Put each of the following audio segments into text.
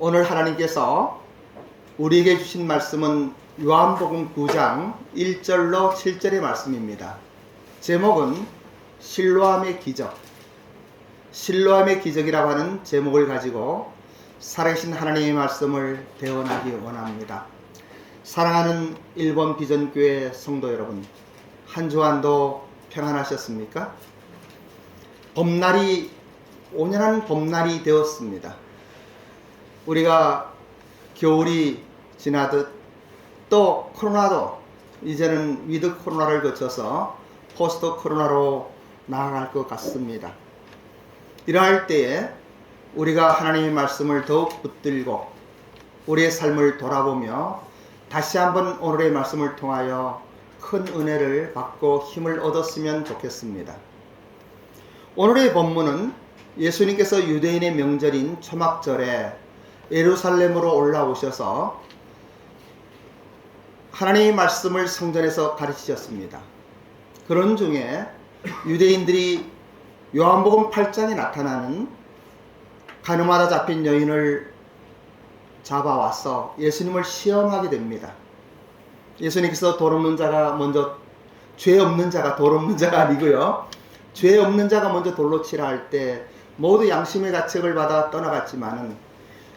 오늘 하나님께서 우리에게 주신 말씀은 요한복음 9장 1절로 7절의 말씀입니다. 제목은 실로암의 기적. 실로암의 기적이라고 하는 제목을 가지고 살아계신 하나님의 말씀을 대언하기 원합니다. 사랑하는 일본 비전교회 성도 여러분, 한 주간도 평안하셨습니까? 봄날이 온연한 봄날이 되었습니다. 우리가 겨울이 지나듯 또 코로나도 이제는 위드 코로나를 거쳐서 포스트 코로나로 나아갈 것 같습니다. 이러할 때에 우리가 하나님의 말씀을 더욱 붙들고 우리의 삶을 돌아보며 다시 한번 오늘의 말씀을 통하여 큰 은혜를 받고 힘을 얻었으면 좋겠습니다. 오늘의 본문은 예수님께서 유대인의 명절인 초막절에 예루살렘으로 올라오셔서 하나님의 말씀을 성전에서 가르치셨습니다. 그런 중에 유대인들이 요한복음 8장에 나타나는 가늠하다 잡힌 여인을 잡아와서 예수님을 시험하게 됩니다. 예수님께서 돌 없는 자가 먼저, 죄 없는 자가 돌 없는 자가 아니고요, 죄 없는 자가 먼저 돌로 치라 할 때 모두 양심의 가책을 받아 떠나갔지만은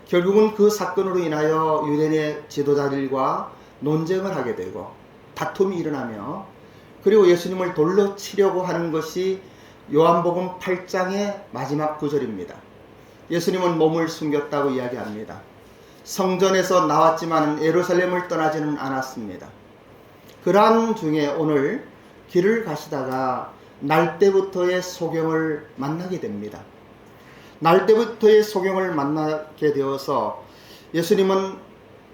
결국은 그 사건으로 인하여 유대인의 지도자들과 논쟁을 하게 되고 다툼이 일어나며, 그리고 예수님을 돌로 치려고 하는 것이 요한복음 8장의 마지막 구절입니다. 예수님은 몸을 숨겼다고 이야기합니다. 성전에서 나왔지만 예루살렘을 떠나지는 않았습니다. 그러한 중에 오늘 길을 가시다가 날때부터의 소경을 만나게 됩니다. 날때부터의 소경을 만나게 되어서 예수님은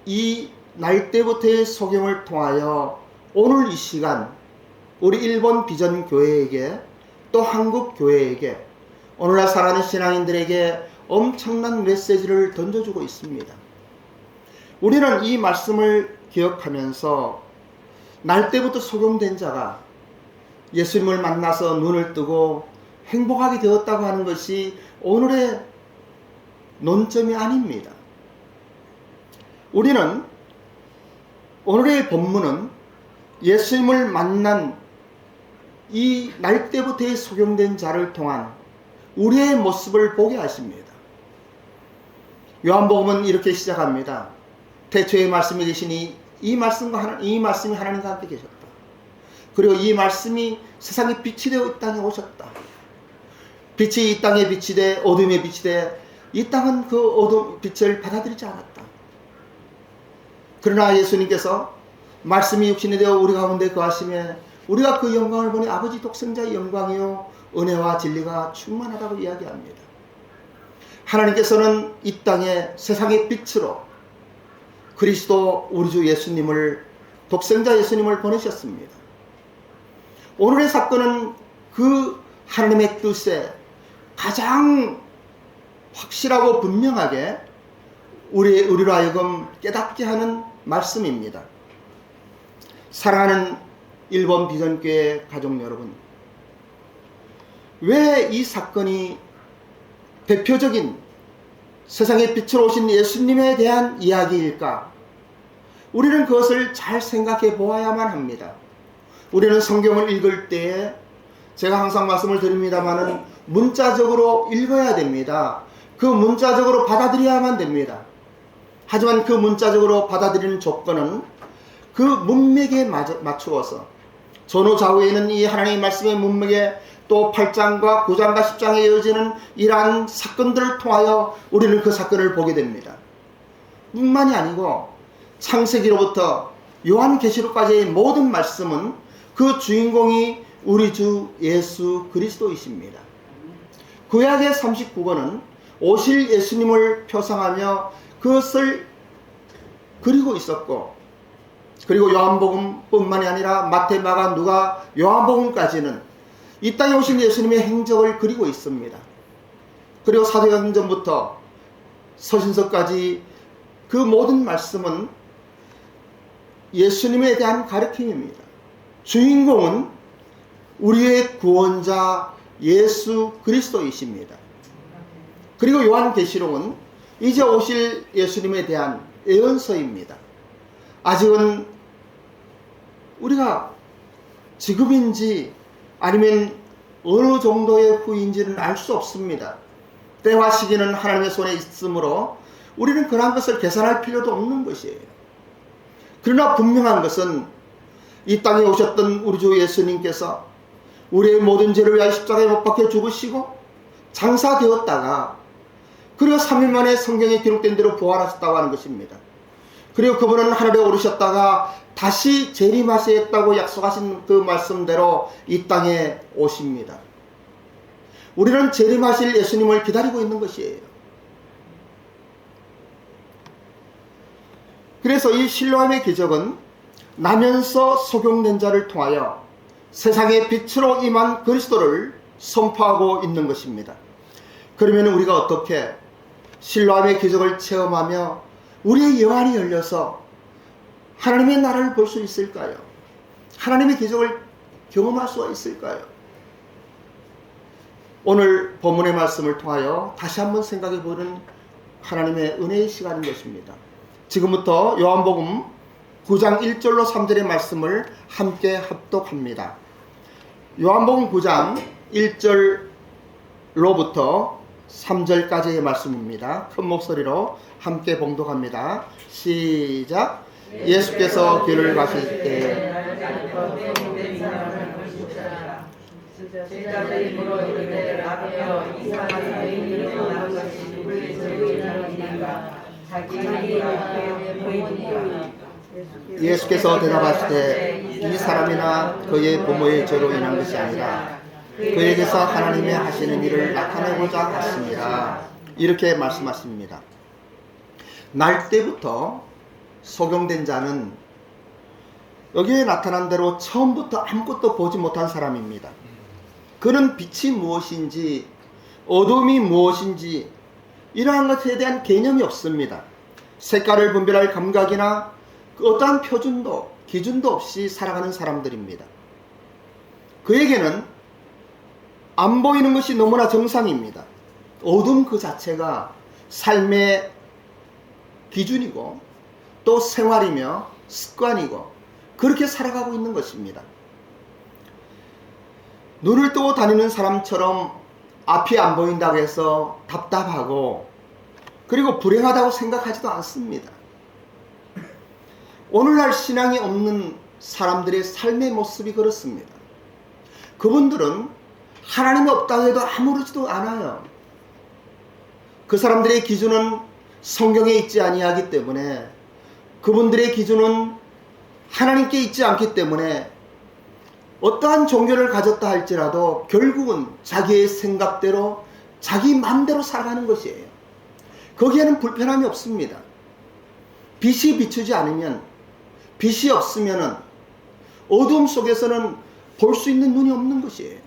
이 날때부터의 소경을 통하여 오늘 이 시간 우리 일본 비전 교회에게 또 한국 교회에게 오늘날 살아가는 신앙인들에게 엄청난 메시지를 던져주고 있습니다. 우리는 이 말씀을 기억하면서 날때부터 소경된 자가 예수님을 만나서 눈을 뜨고 행복하게 되었다고 하는 것이 오늘의 논점이 아닙니다. 우리는 오늘의 본문은 예수님을 만난 이 날때부터의 소경된 자를 통한 우리의 모습을 보게 하십니다. 요한복음은 이렇게 시작합니다. 태초에 말씀이 계시니 이 말씀이 하나님과 함께 계셨다. 그리고 이 말씀이 세상의 빛이 되어 이 땅에 오셨다. 빛이 이 땅에 빛이 돼 어둠에 빛이 돼 이 땅은 그 어둠 빛을 받아들이지 않았다. 그러나 예수님께서 말씀이 육신이 되어 우리 가운데 거하시며 우리가 그 영광을 보니 아버지 독생자의 영광이요 은혜와 진리가 충만하다고 이야기합니다. 하나님께서는 이 땅에 세상의 빛으로 그리스도 우리 주 예수님을, 독생자 예수님을 보내셨습니다. 오늘의 사건은 그 하나님의 뜻에 가장 확실하고 분명하게 우리로 하여금 깨닫게 하는 말씀입니다. 사랑하는 일본 비전교회 가족 여러분, 왜 이 사건이 대표적인 세상의 빛으로 오신 예수님에 대한 이야기일까? 우리는 그것을 잘 생각해 보아야만 합니다. 우리는 성경을 읽을 때에 제가 항상 말씀을 드립니다마는 문자적으로 읽어야 됩니다. 그 문자적으로 받아들여야만 됩니다. 하지만 그 문자적으로 받아들이는 조건은 그 문맥에 맞추어서 전후좌우에는 이 하나님의 말씀의 문맥에 또 8장과 9장과 10장에 이어지는 이러한 사건들을 통하여 우리는 그 사건을 보게 됩니다. 뿐만이 아니고 창세기로부터 요한계시록까지의 모든 말씀은 그 주인공이 우리 주 예수 그리스도이십니다. 구약의 39권은 오실 예수님을 표상하며 그것을 그리고 있었고, 그리고 요한복음뿐만이 아니라 마태, 마가, 누가, 요한복음까지는 이 땅에 오신 예수님의 행적을 그리고 있습니다. 그리고 사도행전부터 서신서까지 그 모든 말씀은 예수님에 대한 가르침입니다. 주인공은 우리의 구원자 예수 그리스도이십니다. 그리고 요한계시록은 이제 오실 예수님에 대한 예언서입니다. 아직은 우리가 지금인지 아니면 어느 정도의 후인지는 알 수 없습니다. 때와 시기는 하나님의 손에 있으므로 우리는 그러한 것을 계산할 필요도 없는 것이에요. 그러나 분명한 것은 이 땅에 오셨던 우리 주 예수님께서 우리의 모든 죄를 위하여 십자가에 못 박혀 죽으시고 장사되었다가 그리고 3일 만에 성경에 기록된 대로 부활하셨다고 하는 것입니다. 그리고 그분은 하늘에 오르셨다가 다시 재림하시겠다고 약속하신 그 말씀대로 이 땅에 오십니다. 우리는 재림하실 예수님을 기다리고 있는 것이에요. 그래서 이 실로암의 기적은 나면서 소경된 자를 통하여 세상의 빛으로 임한 그리스도를 선포하고 있는 것입니다. 그러면 우리가 어떻게 실로암의 기적을 체험하며 우리의 영안이 열려서 하나님의 나라를 볼 수 있을까요? 하나님의 기적을 경험할 수가 있을까요? 오늘 본문의 말씀을 통하여 다시 한번 생각해 보는 하나님의 은혜의 시간인 것입니다. 지금부터 요한복음 9장 1절로 3절의 말씀을 함께 합독합니다. 요한복음 9장 1절로부터 3절까지의 말씀입니다. 큰 목소리로 함께 봉독합니다. 시작. 예수께서 길을 가실 때 제자들이 물어 이르되 라비여 이 사람이 왜 이리로 나온 것이 우리 저희를 있는가 자기 앞에 보이니까 예수께서 대답하시되 이 사람이나 그의 부모의 죄로 인한 것이 아니라 그에게서 하나님의 하시는 일을 나타내고자 하십니다. 이렇게 말씀하십니다. 날 때부터 소경된 자는 여기에 나타난 대로 처음부터 아무것도 보지 못한 사람입니다. 그는 빛이 무엇인지 어둠이 무엇인지 이러한 것에 대한 개념이 없습니다. 색깔을 분별할 감각이나 그 어떠한 표준도 기준도 없이 살아가는 사람들입니다. 그에게는 안 보이는 것이 너무나 정상입니다. 어둠 그 자체가 삶의 기준이고 또 생활이며 습관이고 그렇게 살아가고 있는 것입니다. 눈을 뜨고 다니는 사람처럼 앞이 안 보인다고 해서 답답하고 그리고 불행하다고 생각하지도 않습니다. 오늘날 신앙이 없는 사람들의 삶의 모습이 그렇습니다. 그분들은 하나님이 없다고 해도 아무렇지도 않아요. 그 사람들의 기준은 성경에 있지 아니하기 때문에 그분들의 기준은 하나님께 있지 않기 때문에 어떠한 종교를 가졌다 할지라도 결국은 자기의 생각대로 자기 마음대로 살아가는 것이에요. 거기에는 불편함이 없습니다. 빛이 비추지 않으면 빛이 없으면 어두움 속에서는 볼 수 있는 눈이 없는 것이에요.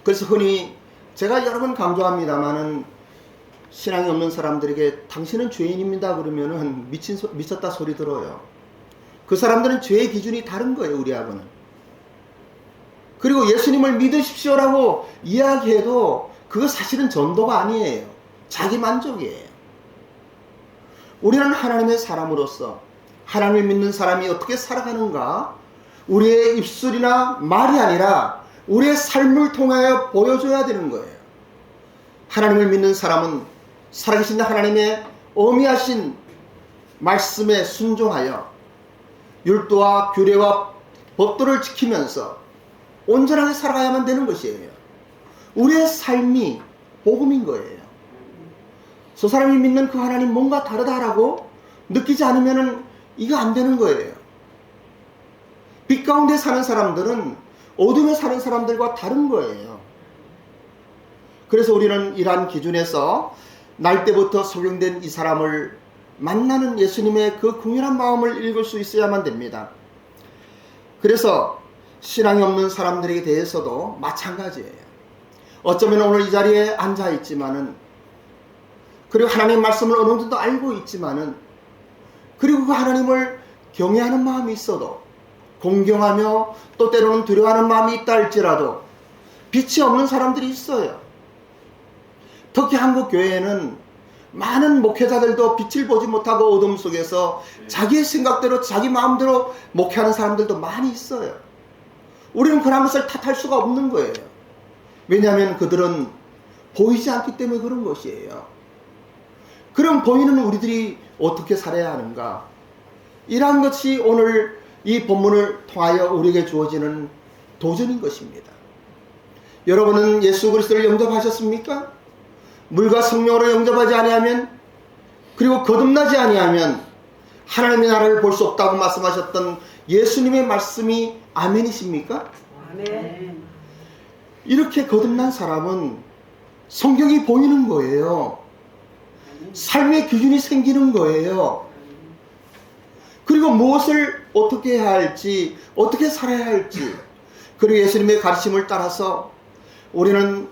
그래서 흔히 제가 여러 번 강조합니다마는 신앙이 없는 사람들에게 당신은 죄인입니다 그러면은 미쳤다 소리 들어요. 그 사람들은 죄의 기준이 다른 거예요, 우리하고는. 그리고 예수님을 믿으십시오라고 이야기해도 그거 사실은 전도가 아니에요. 자기 만족이에요. 우리는 하나님의 사람으로서 하나님을 믿는 사람이 어떻게 살아가는가 우리의 입술이나 말이 아니라 우리의 삶을 통하여 보여줘야 되는 거예요. 하나님을 믿는 사람은 살아계신 하나님의 어미하신 말씀에 순종하여 율도와 규례와 법도를 지키면서 온전하게 살아가야만 되는 것이에요. 우리의 삶이 복음인 거예요. 저 사람이 믿는 그 하나님 뭔가 다르다라고 느끼지 않으면 이거 안 되는 거예요. 빛 가운데 사는 사람들은 어둠에 사는 사람들과 다른 거예요. 그래서 우리는 이러한 기준에서 날 때부터 소경된 이 사람을 만나는 예수님의 그 긍휼한 마음을 읽을 수 있어야만 됩니다. 그래서 신앙이 없는 사람들에게 대해서도 마찬가지예요. 어쩌면 오늘 이 자리에 앉아 있지만은 그리고 하나님의 말씀을 어느 정도 알고 있지만은 그리고 그 하나님을 경외하는 마음이 있어도 공경하며 또 때로는 두려워하는 마음이 있다 할지라도 빛이 없는 사람들이 있어요. 특히 한국 교회에는 많은 목회자들도 빛을 보지 못하고 어둠 속에서 자기의 생각대로 자기 마음대로 목회하는 사람들도 많이 있어요. 우리는 그런 것을 탓할 수가 없는 거예요. 왜냐하면 그들은 보이지 않기 때문에 그런 것이에요. 그럼 보이는 우리들이 어떻게 살아야 하는가? 이러한 것이 오늘 이 본문을 통하여 우리에게 주어지는 도전인 것입니다. 여러분은 예수 그리스도를 영접하셨습니까? 물과 성령으로 영접하지 아니하면, 그리고 거듭나지 아니하면 하나님의 나라를 볼 수 없다고 말씀하셨던 예수님의 말씀이 아멘이십니까? 아멘. 이렇게 거듭난 사람은 성경이 보이는 거예요. 삶의 기준이 생기는 거예요. 그리고 무엇을 어떻게 해야 할지, 어떻게 살아야 할지, 그리고 예수님의 가르침을 따라서 우리는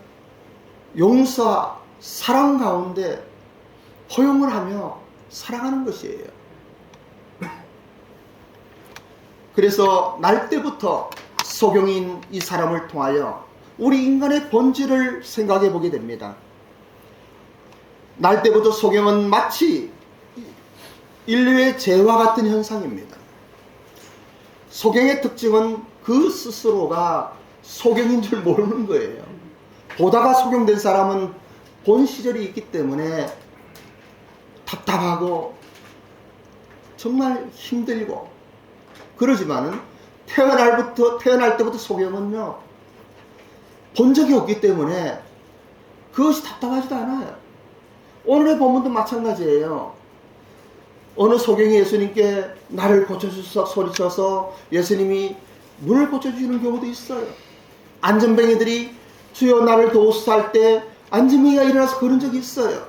용서와 사랑 가운데 허용을 하며 살아가는 것이에요. 그래서 날 때부터 소경인 이 사람을 통하여 우리 인간의 본질을 생각해 보게 됩니다. 날 때부터 소경은 마치 인류의 재와 같은 현상입니다. 소경의 특징은 그 스스로가 소경인 줄 모르는 거예요. 보다가 소경된 사람은 본 시절이 있기 때문에 답답하고 정말 힘들고 그러지만은 태어날 때부터 소경은요, 본 적이 없기 때문에 그것이 답답하지도 않아요. 오늘의 본문도 마찬가지예요. 어느 소경이 예수님께 나를 고쳐주소서 소리쳐서 예수님이 눈을 고쳐주시는 경우도 있어요. 안전뱅이들이 주여 나를 도우소서 할 때 안전뱅이가 일어나서 그런 적이 있어요.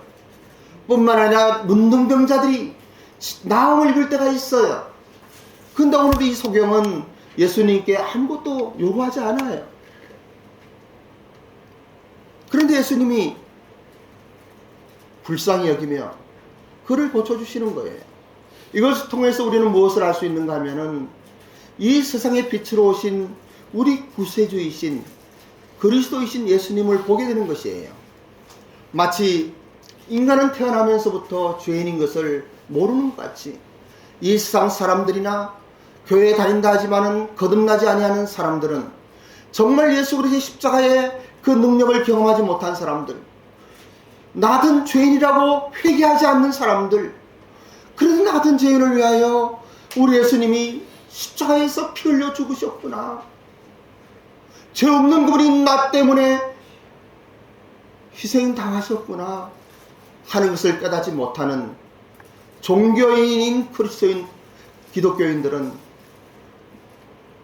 뿐만 아니라 문둥병자들이 나음을 읽을 때가 있어요. 근데 오늘 이 소경은 예수님께 아무것도 요구하지 않아요. 그런데 예수님이 불쌍히 여기며 그를 고쳐주시는 거예요. 이것을 통해서 우리는 무엇을 알 수 있는가 하면은 이 세상의 빛으로 오신 우리 구세주이신 그리스도이신 예수님을 보게 되는 것이에요. 마치 인간은 태어나면서부터 죄인인 것을 모르는 것 같이 이 세상 사람들이나 교회에 다닌다 하지만은 거듭나지 아니하는 사람들은 정말 예수 그리스도의 십자가의 그 능력을 경험하지 못한 사람들, 나든 죄인이라고 회개하지 않는 사람들, 그래서 나 같은 죄인을 위하여 우리 예수님이 십자가에서 피 흘려 죽으셨구나, 죄 없는 그분이 나 때문에 희생당하셨구나 하는 것을 깨닫지 못하는 종교인인 그리스도인 기독교인들은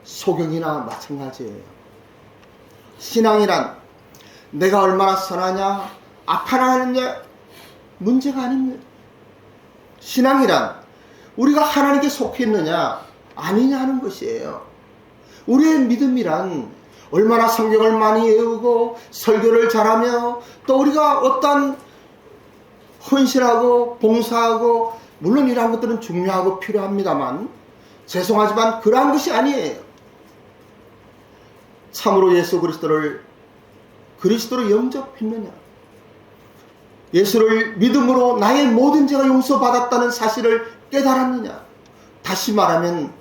소경이나 마찬가지예요. 신앙이란 내가 얼마나 선하냐 악하나 하는 게 문제가 아닙니다. 신앙이란 우리가 하나님께 속해 있느냐 아니냐 하는 것이에요. 우리의 믿음이란 얼마나 성경을 많이 외우고 설교를 잘하며 또 우리가 어떤 헌신하고 봉사하고, 물론 이러한 것들은 중요하고 필요합니다만 죄송하지만 그러한 것이 아니에요. 참으로 예수 그리스도로 영접했느냐, 예수를 믿음으로 나의 모든 죄가 용서받았다는 사실을 깨달았느냐, 다시 말하면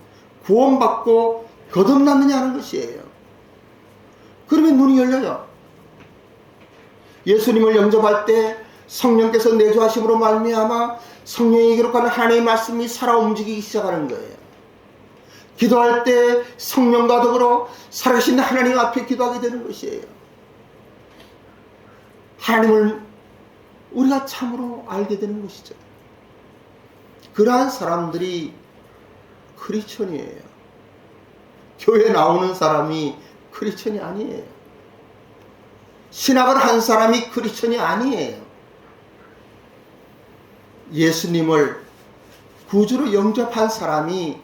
구원받고 거듭났느냐 하는 것이에요. 그러면 눈이 열려요. 예수님을 영접할 때 성령께서 내주하심으로 말미암아 성령이 기록하는 하나님의 말씀이 살아 움직이기 시작하는 거예요. 기도할 때 성령과 더불어 살아계신 하나님 앞에 기도하게 되는 것이에요. 하나님을 우리가 참으로 알게 되는 것이죠. 그러한 사람들이 크리스천이에요. 교회에 나오는 사람이 크리스천이 아니에요. 신학을 한 사람이 크리스천이 아니에요. 예수님을 구주로 영접한 사람이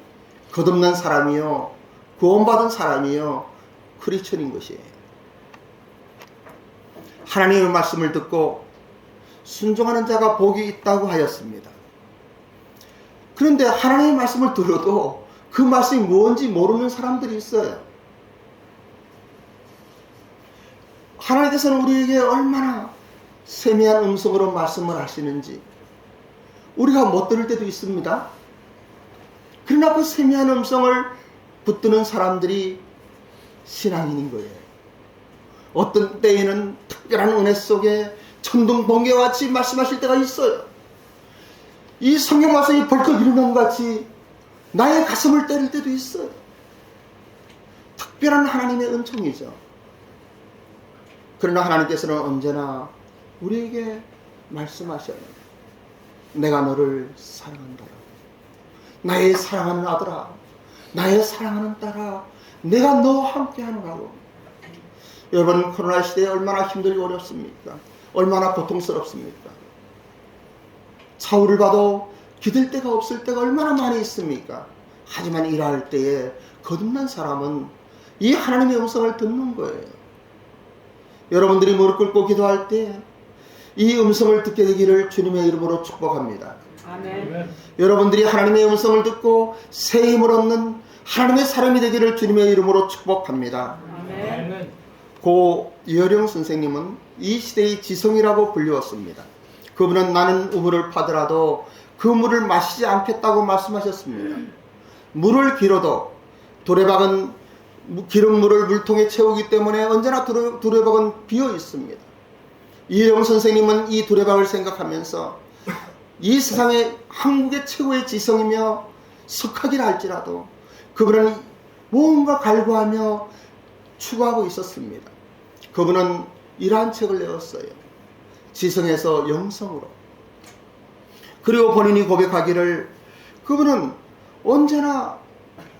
거듭난 사람이요, 구원받은 사람이요, 크리스천인 것이에요. 하나님의 말씀을 듣고 순종하는 자가 복이 있다고 하였습니다. 그런데 하나님의 말씀을 들어도 그 말씀이 뭔지 모르는 사람들이 있어요. 하나님께서는 우리에게 얼마나 세미한 음성으로 말씀을 하시는지, 우리가 못 들을 때도 있습니다. 그러나 그 세미한 음성을 붙드는 사람들이 신앙인인 거예요. 어떤 때에는 특별한 은혜 속에 천둥 번개와 같이 말씀하실 때가 있어요. 이 성경 말씀이 벌컥 일어난 것 같이 나의 가슴을 때릴 때도 있어요. 특별한 하나님의 은총이죠. 그러나 하나님께서는 언제나 우리에게 말씀하셔요. 내가 너를 사랑한다. 나의 사랑하는 아들아, 나의 사랑하는 딸아, 내가 너와 함께 하노라고. 여러분, 코로나 시대에 얼마나 힘들고 어렵습니까? 얼마나 고통스럽습니까? 차후를 봐도 기댈 데가 없을 때가 얼마나 많이 있습니까? 하지만 일할 때에 거듭난 사람은 이 하나님의 음성을 듣는 거예요. 여러분들이 무릎 꿇고 기도할 때 이 음성을 듣게 되기를 주님의 이름으로 축복합니다. 아멘. 여러분들이 하나님의 음성을 듣고 새 힘을 얻는 하나님의 사람이 되기를 주님의 이름으로 축복합니다. 아멘. 고 이어령 선생님은 이 시대의 지성이라고 불리웠습니다. 그분은 나는 우물을 파더라도 그 물을 마시지 않겠다고 말씀하셨습니다. 물을 길어도 두레박은 기름 물을 물통에 채우기 때문에 언제나 두레박은 비어 있습니다. 이어령 선생님은 이 두레박을 생각하면서 이 세상의 한국의 최고의 지성이며 석학이라 할지라도 그분은 무언가 갈구하며 추구하고 있었습니다. 그분은 이러한 책을 내었어요. 지성에서 영성으로. 그리고 본인이 고백하기를 그분은 언제나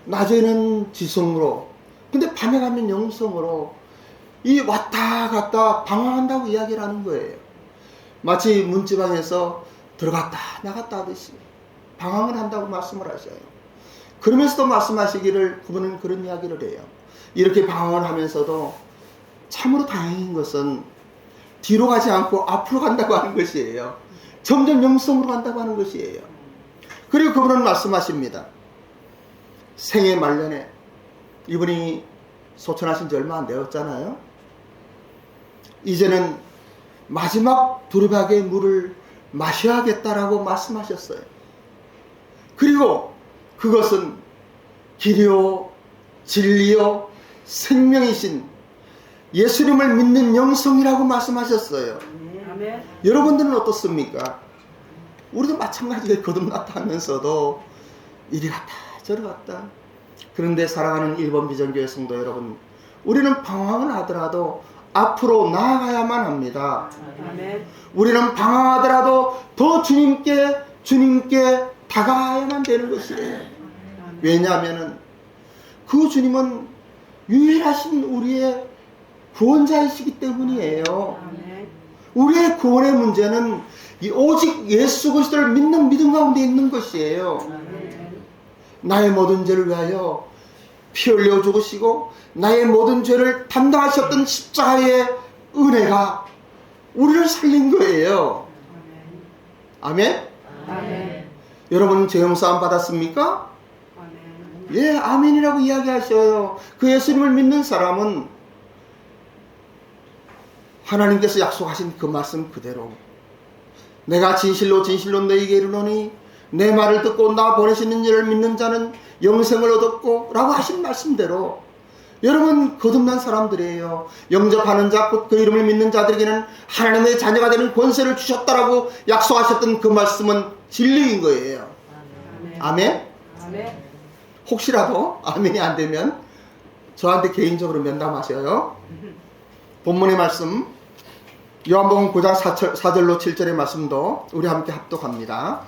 낮에는 지성으로 근데 밤에 가면 영성으로 이 왔다 갔다 방황한다고 이야기를 하는 거예요. 마치 문지방에서 들어갔다 나갔다 하듯이 방황을 한다고 말씀을 하셔요. 그러면서도 말씀하시기를 그분은 그런 이야기를 해요. 이렇게 방황을 하면서도 참으로 다행인 것은 뒤로 가지 않고 앞으로 간다고 하는 것이에요. 점점 영성으로 간다고 하는 것이에요. 그리고 그분은 말씀하십니다. 생애 말년에 이분이 소천하신 지 얼마 안 되었잖아요. 이제는 마지막 두루박의 물을 마셔야겠다라고 말씀하셨어요. 그리고 그것은 길이요 진리요 생명이신 예수님을 믿는 영성이라고 말씀하셨어요. 아멘. 여러분들은 어떻습니까? 우리도 마찬가지로 거듭났다 하면서도 이리 갔다 저리 갔다. 그런데 사랑하는 1번 비전교회 성도 여러분, 우리는 방황을 하더라도 앞으로 나아가야만 합니다. 아멘. 우리는 방황하더라도 더 주님께 다가가야만 되는 것이에요. 왜냐하면 그 주님은 유일하신 우리의 구원자이시기 때문이에요. 아멘. 우리의 구원의 문제는 오직 예수 그리스도를 믿는 믿음 가운데 있는 것이에요. 아멘. 나의 모든 죄를 위하여 피 흘려 죽으시고 나의 모든 죄를 담당하셨던 십자가의 은혜가 우리를 살린 거예요. 아멘? 아멘. 여러분 죄 용서함 받았습니까? 아멘. 예, 아멘이라고 이야기하셔요. 그 예수님을 믿는 사람은 하나님께서 약속하신 그 말씀 그대로 내가 진실로 진실로 너희에게 이르노니 내 말을 듣고 나 보내시는 이를 믿는 자는 영생을 얻었고 라고 하신 말씀대로 여러분 거듭난 사람들이에요. 영접하는 자 곧 그 이름을 믿는 자들에게는 하나님의 자녀가 되는 권세를 주셨다라고 약속하셨던 그 말씀은 진리인 거예요. 아멘. 아멘? 아멘. 혹시라도 아멘이 안 되면 저한테 개인적으로 면담하셔요. 본문의 말씀 요한복음 9장 4절로 7절의 말씀도 우리 함께 합독합니다.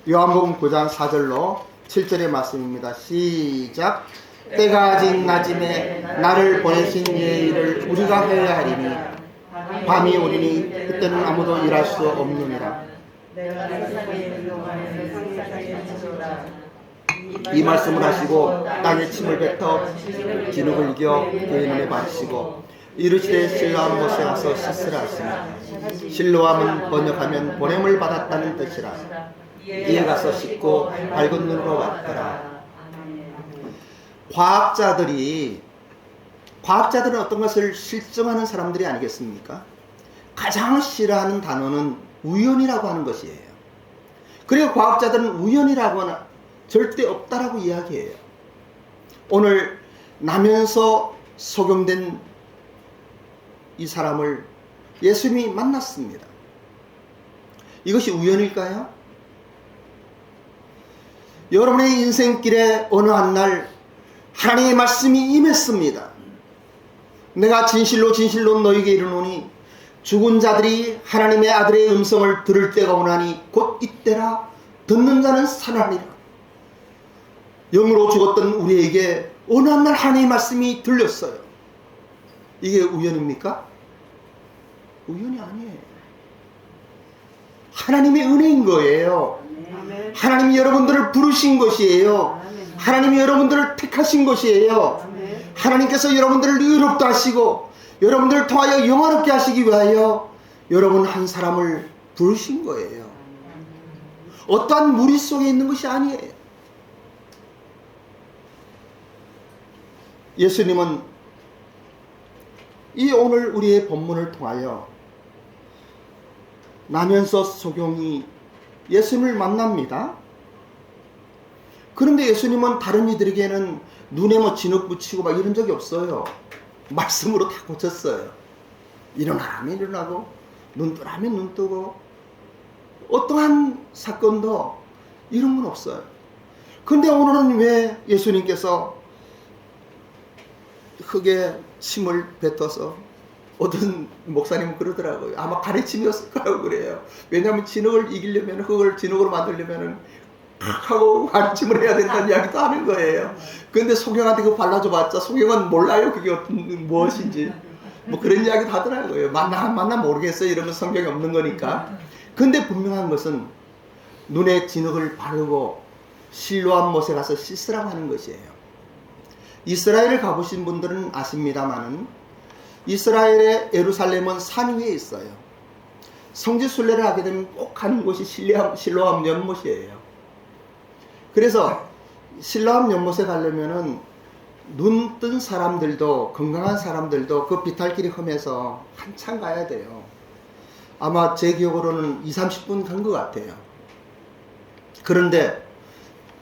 요한복음 9장 4절로 7절의 말씀입니다. 시작. 때가 아직 낮임에 나를 보내신 이의 일을 우리가 해야 하리니 밤이 오리니 그때는 아무도 일할 수 없느니라. 이 말씀을 하시고 땅에 침을 뱉어 진흙을 이겨 그의 눈에 바치시고 이르시되 실로암 못에 가서 씻으라 하시니 실로암은 번역하면 보냄을 받았다는 뜻이라. 이에 가서 씻고 밝은 눈으로 왔더라. 과학자들은 어떤 것을 실증하는 사람들이 아니겠습니까? 가장 싫어하는 단어는 우연이라고 하는 것이에요. 그리고 과학자들은 우연이라고는 절대 없다라고 이야기해요. 오늘 나면서 속용된 이 사람을 예수님이 만났습니다. 이것이 우연일까요? 여러분의 인생길에 어느 한 날 하나님의 말씀이 임했습니다. 내가 진실로 진실로 너희에게 이르노니 죽은 자들이 하나님의 아들의 음성을 들을 때가 오나니 곧 이때라. 듣는 자는 살아나리라. 영으로 죽었던 우리에게 어느 한 날 하나님의 말씀이 들렸어요. 이게 우연입니까? 우연이 아니에요. 하나님의 은혜인 거예요. 아멘. 하나님이 여러분들을 부르신 것이에요. 아멘. 하나님이 여러분들을 택하신 것이에요. 아멘. 하나님께서 여러분들을 의롭다 하시고 여러분들을 통하여 영화롭게 하시기 위하여 여러분 한 사람을 부르신 거예요. 어떠한 무리 속에 있는 것이 아니에요. 예수님은 이 오늘 우리의 본문을 통하여 나면서 소경이 예수님을 만납니다. 그런데 예수님은 다른 이들에게는 눈에 뭐 진흙 붙이고 막 이런 적이 없어요. 말씀으로 다 고쳤어요. 일어나면 일어나고 눈 뜨라면 눈 뜨고 어떠한 사건도 이런 건 없어요. 그런데 오늘은 왜 예수님께서 흙에 침을 뱉어서 어떤 목사님은 그러더라고요. 아마 가르침이었을 거라고 그래요. 왜냐하면 진흙을 이기려면 흙을 진흙으로 만들려면 하고 가르침을 해야 된다는 이야기도 하는 거예요. 그런데 소경한테 그거 발라줘봤자 소경은 몰라요. 그게 어떤 무엇인지. 뭐 그런 이야기도 하더라고요. 만나 모르겠어요. 이러면 성경이 없는 거니까. 근데 분명한 것은 눈에 진흙을 바르고 실로암 못에 가서 씻으라고 하는 것이에요. 이스라엘을 가보신 분들은 아십니다만은 이스라엘의 예루살렘은 산 위에 있어요. 성지 순례를 하게 되면 꼭 가는 곳이 실로암 연못이에요. 그래서 실로암 연못에 가려면은 눈 뜬 사람들도 건강한 사람들도 그 비탈길이 험해서 한참 가야 돼요. 아마 제 기억으로는 20-30분 간 것 같아요. 그런데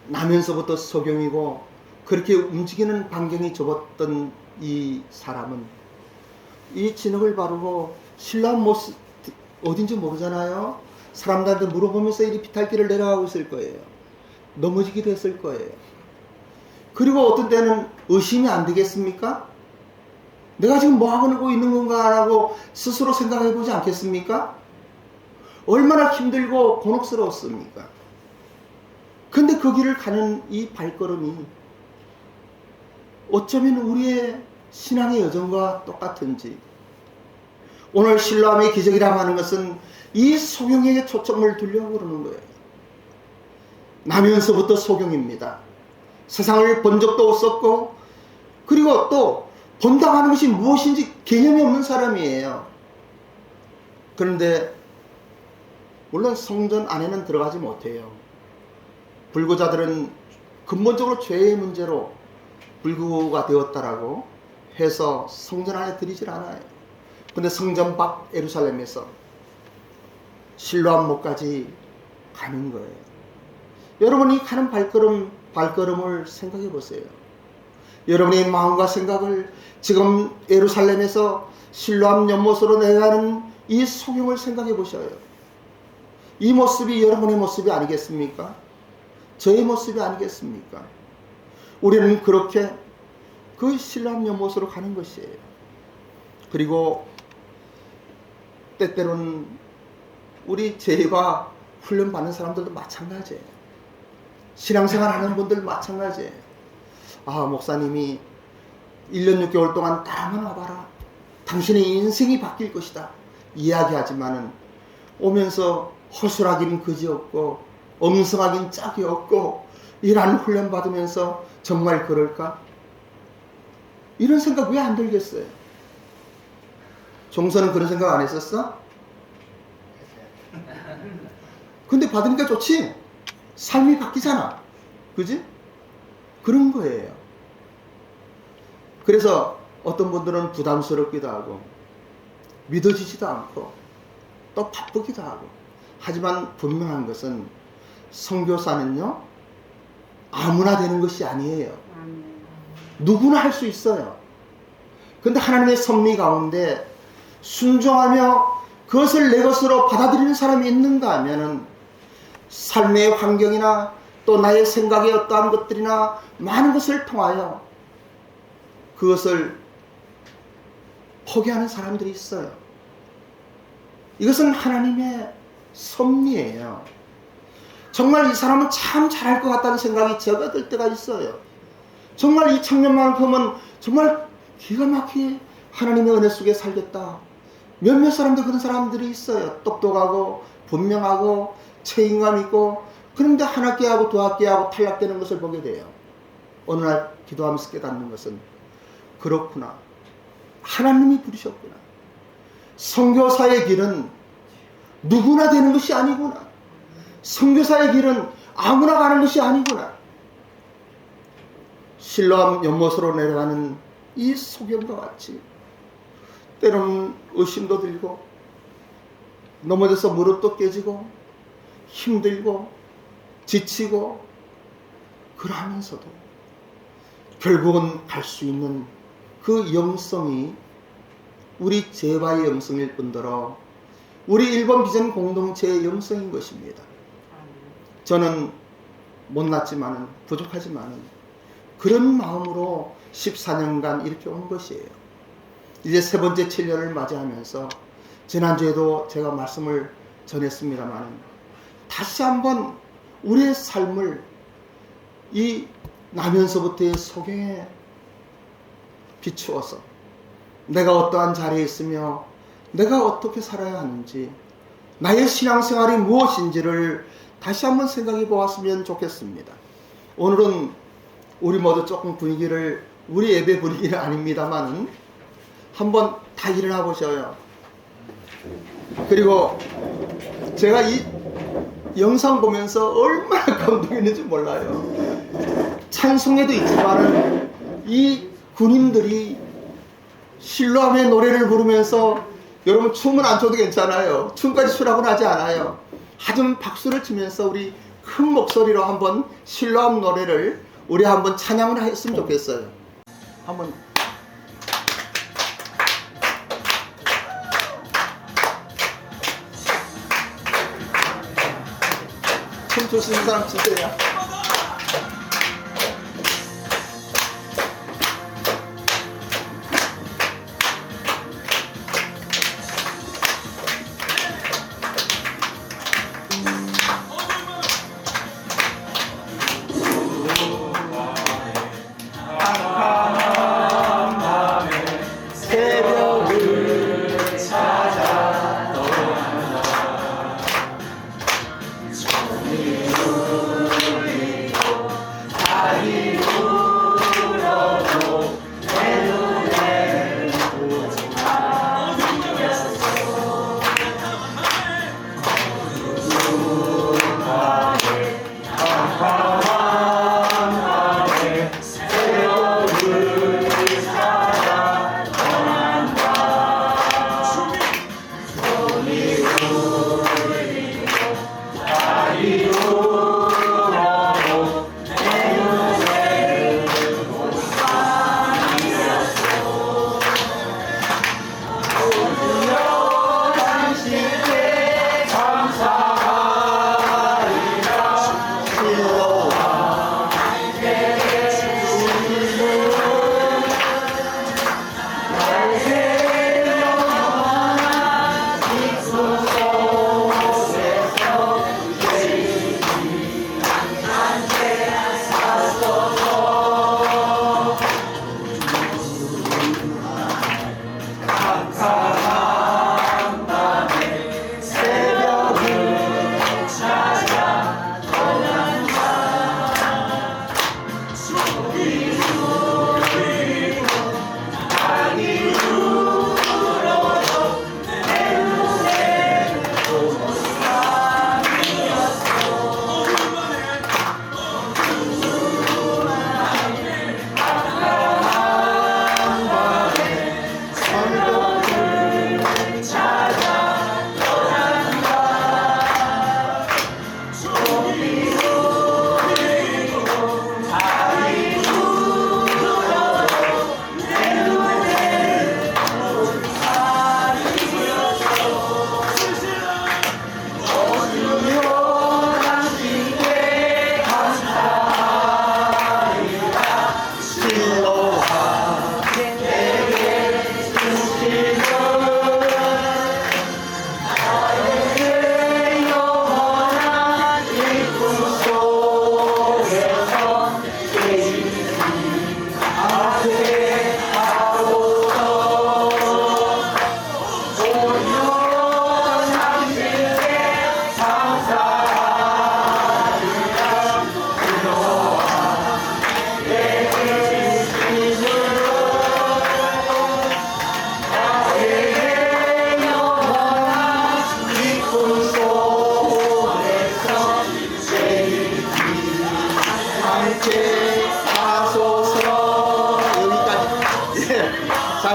나면서부터 소경이고 그렇게 움직이는 반경이 좁았던 이 사람은 이 진흙을 바르고 실로암 못 어딘지 모르잖아요. 사람들한테 물어보면서 이 비탈길을 내려가고 있을 거예요. 넘어지기도 했을 거예요. 그리고 어떤 때는 의심이 안 되겠습니까? 내가 지금 뭐 하고 있는 건가라고 스스로 생각해 보지 않겠습니까? 얼마나 힘들고 곤혹스러웠습니까? 근데 그 길을 가는 이 발걸음이 어쩌면 우리의 신앙의 여정과 똑같은지, 오늘 실로암의 기적이라고 하는 것은 이 소경에게 초점을 두려고 그러는 거예요. 나면서부터 소경입니다. 세상을 본 적도 없었고, 그리고 또 본다고 하는 것이 무엇인지 개념이 없는 사람이에요. 그런데 물론 성전 안에는 들어가지 못해요. 불구자들은 근본적으로 죄의 문제로 불구가 되었다라고 해서 성전 안에 들이질 않아요. 근데 성전 밖 예루살렘에서 실로암못까지 가는 거예요. 여러분이 가는 발걸음을 생각해 보세요. 여러분의 마음과 생각을 지금 예루살렘에서 실로암 연못으로 내려가는 이 소경을 생각해 보셔요. 이 모습이 여러분의 모습이 아니겠습니까? 저의 모습이 아니겠습니까? 우리는 그렇게 그 실로암 연못으로 가는 것이에요. 그리고 때때로는 우리 죄와 훈련받는 사람들도 마찬가지예요. 신앙생활 하는 분들 마찬가지예요. 아, 목사님이 1년 6개월 동안 따라만 와봐라. 당신의 인생이 바뀔 것이다. 이야기하지만은 오면서 허술하긴 그지없고 엉성하긴 짝이 없고 이런 훈련 받으면서 정말 그럴까? 이런 생각 왜 안 들겠어요? 종서는 그런 생각 안 했었어? 근데 받으니까 좋지? 삶이 바뀌잖아. 그지? 그런 거예요. 그래서 어떤 분들은 부담스럽기도 하고 믿어지지도 않고 또 바쁘기도 하고, 하지만 분명한 것은 선교사는요, 아무나 되는 것이 아니에요. 아멘. 누구나 할 수 있어요. 그런데 하나님의 섭리 가운데 순종하며 그것을 내 것으로 받아들이는 사람이 있는가 하면은 삶의 환경이나 또 나의 생각의 어떠한 것들이나 많은 것을 통하여 그것을 포기하는 사람들이 있어요. 이것은 하나님의 섭리예요. 정말 이 사람은 참 잘할 것 같다는 생각이 제가 들 때가 있어요. 정말 이 청년만큼은 정말 기가 막히게 하나님의 은혜 속에 살겠다. 몇몇 사람들 그런 사람들이 있어요. 똑똑하고 분명하고 책임감 있고, 그런데 한 학기하고 두 학기하고 탈락되는 것을 보게 돼요. 어느 날 기도하면서 깨닫는 것은, 그렇구나, 하나님이 부르셨구나. 선교사의 길은 누구나 되는 것이 아니구나. 선교사의 길은 아무나 가는 것이 아니구나. 실로암 연못으로 내려가는 이 소경과 같이 때로는 의심도 들고 넘어져서 무릎도 깨지고 힘들고 지치고, 그러면서도 결국은 갈 수 있는 그 영성이 우리 제바의 영성일 뿐더러 우리 일본 비전 공동체의 영성인 것입니다. 저는 못났지만은 부족하지만은 그런 마음으로 14년간 이렇게 온 것이에요. 이제 세 번째 7년을 맞이하면서 지난주에도 제가 말씀을 전했습니다만 다시 한번 우리의 삶을 이 나면서부터의 소경에 비추어서 내가 어떠한 자리에 있으며 내가 어떻게 살아야 하는지, 나의 신앙생활이 무엇인지를 다시 한번 생각해 보았으면 좋겠습니다. 오늘은 우리 모두 조금 분위기를, 우리 예배 분위기는 아닙니다만 한번 다 일어나 보셔요. 그리고 제가 이 영상 보면서 얼마나 감동했는지 몰라요. 찬송에도 있지만 이 군인들이 실로암의 노래를 부르면서, 여러분 춤은 안 춰도 괜찮아요. 춤까지 추라고는 하지 않아요. 하지만 박수를 치면서 우리 큰 목소리로 한번 실로암 노래를 우리 한번 찬양을 했으면 좋겠어요. 한번 춤출 수 있는 사람 주세요.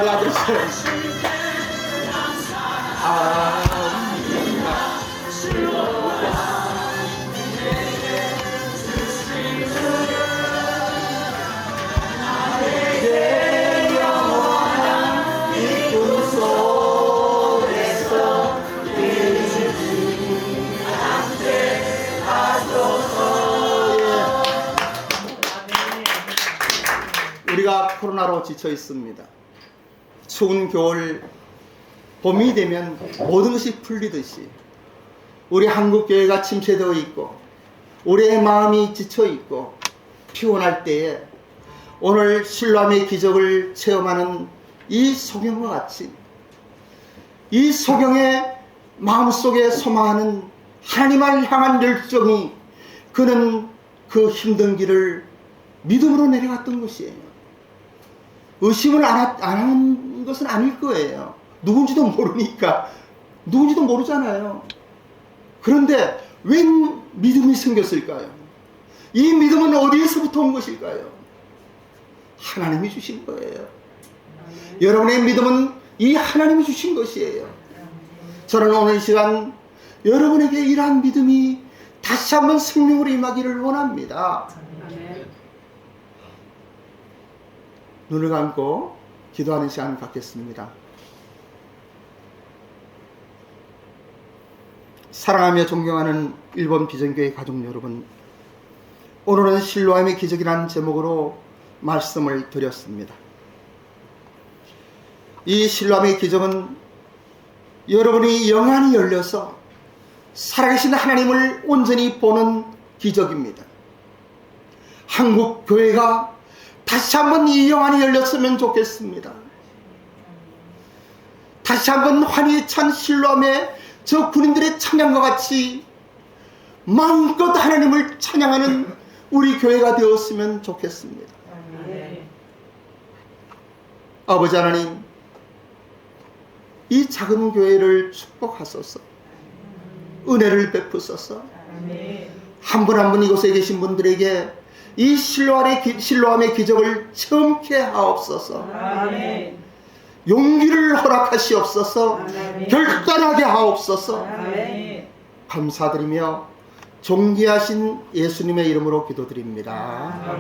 자리에 앉으세요. 우리가 코로나로 지쳐 있습니다. 추운 겨울, 봄이 되면 모든 것이 풀리듯이 우리 한국교회가 침체되어 있고 우리의 마음이 지쳐 있고 피곤할 때에 오늘 실로암의 기적을 체험하는 이 소경과 같이 이 소경의 마음속에 소망하는 하나님을 향한 열정이 그는 그 힘든 길을 믿음으로 내려갔던 것이에요. 의심을 안 하는 것은 아닐 거예요. 누군지도 모르니까. 누군지도 모르잖아요. 그런데 웬 믿음이 생겼을까요? 이 믿음은 어디에서부터 온 것일까요? 하나님이 주신 거예요. 여러분의 믿음은 이 하나님이 주신 것이에요. 저는 오늘 이 시간 여러분에게 이러한 믿음이 다시 한번 생명으로 임하기를 원합니다. 눈을 감고 기도하는 시간을 갖겠습니다. 사랑하며 존경하는 일본 비전교회 가족 여러분, 오늘은 실로암의 기적이라는 제목으로 말씀을 드렸습니다. 이 실로암의 기적은 여러분이 영안이 열려서 살아계신 하나님을 온전히 보는 기적입니다. 한국 교회가 다시 한번 이 영안이 열렸으면 좋겠습니다. 다시 한번 환희에 찬 실로암의 저 군인들의 찬양과 같이 마음껏 하나님을 찬양하는 우리 교회가 되었으면 좋겠습니다. 아버지 하나님, 이 작은 교회를 축복하소서. 은혜를 베푸소서. 한 분 한 분 이곳에 계신 분들에게 이 실로암의 기적을 체험케 하옵소서. 용기를 허락하시옵소서. 결단하게 하옵소서. 감사드리며 존귀하신 예수님의 이름으로 기도드립니다.